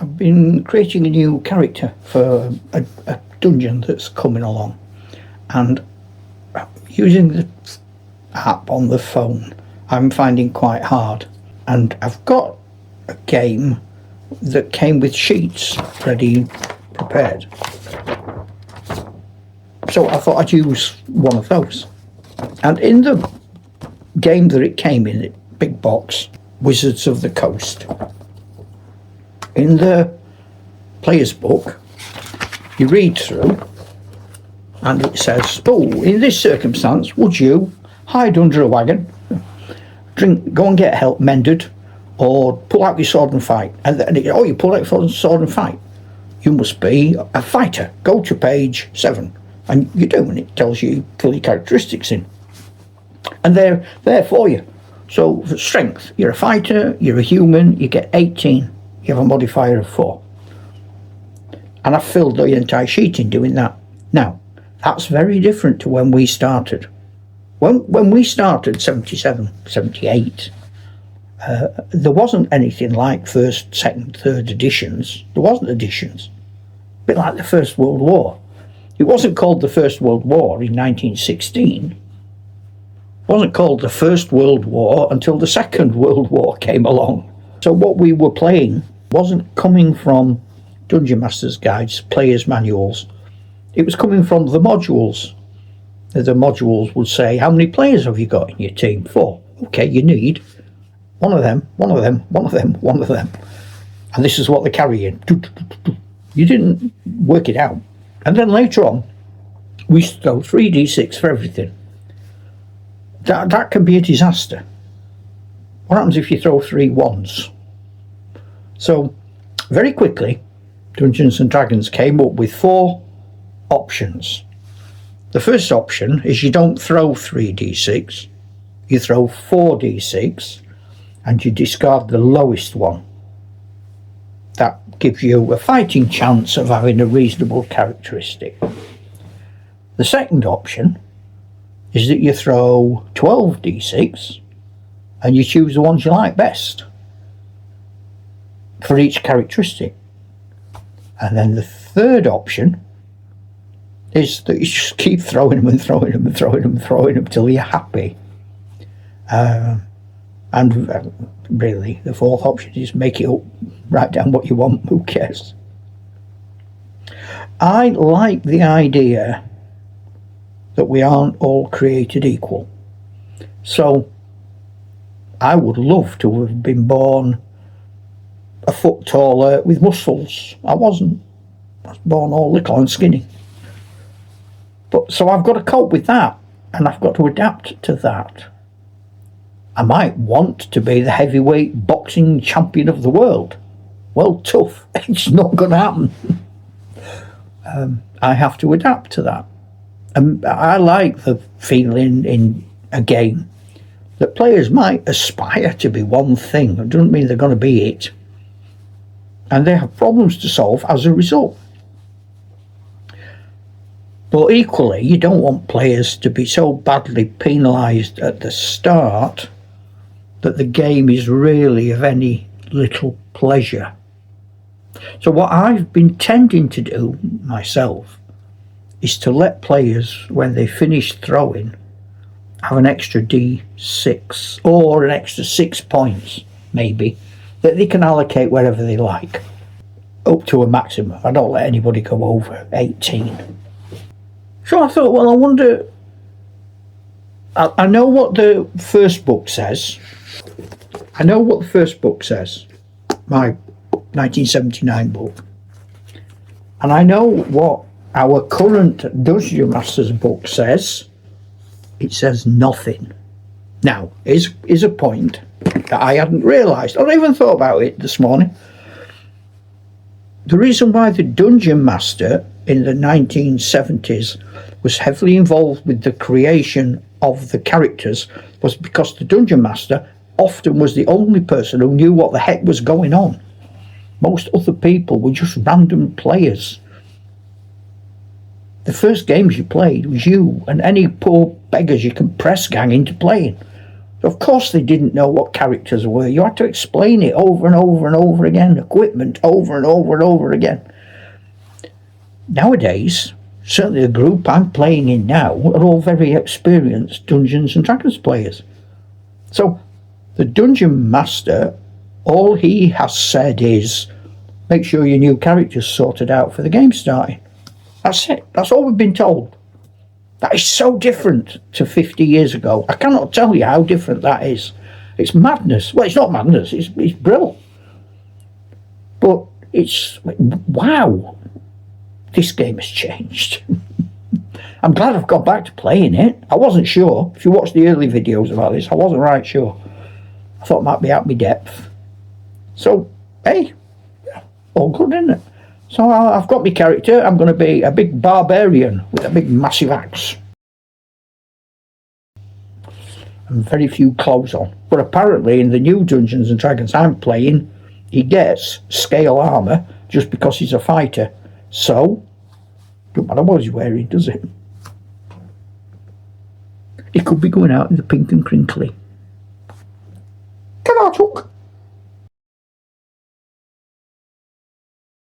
I've been creating a new character for a dungeon that's coming along, and using the app on the phone I'm finding quite hard. And I've got a game that came with sheets ready prepared, so I thought I'd use one of those. And in the game that it came in, big box, Wizards of the Coast, in the player's book you read through and it says, oh, in this circumstance would you hide under a wagon, go and get help mended, or pull out your sword and fight? And you pull out your sword and fight, you must be a fighter, go to page 7. And you do, and it tells you fill your characteristics in, and they're there for you. So for strength, you're a fighter, you're a human, you get 18, you have a modifier of 4. And I filled the entire sheet in doing that. Now, that's very different to when we started. When we started, 77, 78, there wasn't anything like first, second, third editions. There wasn't editions. A bit like the First World War. It wasn't called the First World War in 1916. It wasn't called the First World War until the Second World War came along. So what we were playing wasn't coming from Dungeon Master's guides, players' manuals. It was coming from the modules. The modules would say, how many players have you got in your team? 4. Okay, you need one of them, one of them, one of them, one of them. And this is what they're carrying. You didn't work it out. And then later on, we used to throw 3d6 for everything. That can be a disaster. What happens if you throw 3 1s? So, very quickly, Dungeons and Dragons came up with 4 options. The first option is you don't throw 3d6, you throw 4d6, and you discard the lowest one. That gives you a fighting chance of having a reasonable characteristic. The second option is that you throw 12d6 and you choose the ones you like best for each characteristic. And then the third option is that you just keep throwing them and throwing them and throwing them and throwing them till you're happy. Really, the fourth option is make it up, write down what you want, who cares? I like the idea that we aren't all created equal. So I would love to have been born a foot taller with muscles. I wasn't. I was born all little and skinny. But so I've got to cope with that, and I've got to adapt to that. I might want to be the heavyweight boxing champion of the world. Well, tough. It's not going to happen. I have to adapt to that. I like the feeling in a game that players might aspire to be one thing. It doesn't mean they're going to be it. And they have problems to solve as a result. But equally, you don't want players to be so badly penalised at the start that the game is really of any little pleasure. So what I've been tending to do myself is to let players, when they finish throwing, have an extra d6 or an extra 6 points, maybe, that they can allocate wherever they like, up to a maximum. I don't let anybody go over 18. So I thought, well, I wonder, I know what the first book says. I know what the first book says, my 1979 book. And I know what our current Dungeon Masters book says. It says nothing. Now, is a point that I hadn't realised, or even thought about it this morning. The reason why the Dungeon Master in the 1970s was heavily involved with the creation of the characters was because the Dungeon Master often was the only person who knew what the heck was going on. Most other people were just random players. The first games you played was you and any poor beggars you can press gang into playing. Of course they didn't know what characters were. You had to explain it over and over and over again. Equipment over and over and over again. Nowadays, certainly the group I'm playing in now are all very experienced Dungeons and Dragons players. So the Dungeon Master, all he has said is, make sure your new character's sorted out for the game starting. That's it. That's all we've been told. That is so different to 50 years ago. I cannot tell you how different that is. It's madness. Well, it's not madness. It's brilliant. But it's, wow, this game has changed. I'm glad I've got back to playing it. I wasn't sure. If you watch the early videos about this, I wasn't right sure. I thought it might be out of my depth. So, hey, all good, isn't it? So I've got my character. I'm going to be a big barbarian with a big massive axe. And very few clothes on. But apparently in the new Dungeons and Dragons I'm playing, he gets scale armour just because he's a fighter. So, don't matter what he's wearing, does it? He could be going out in the pink and crinkly. Can I talk?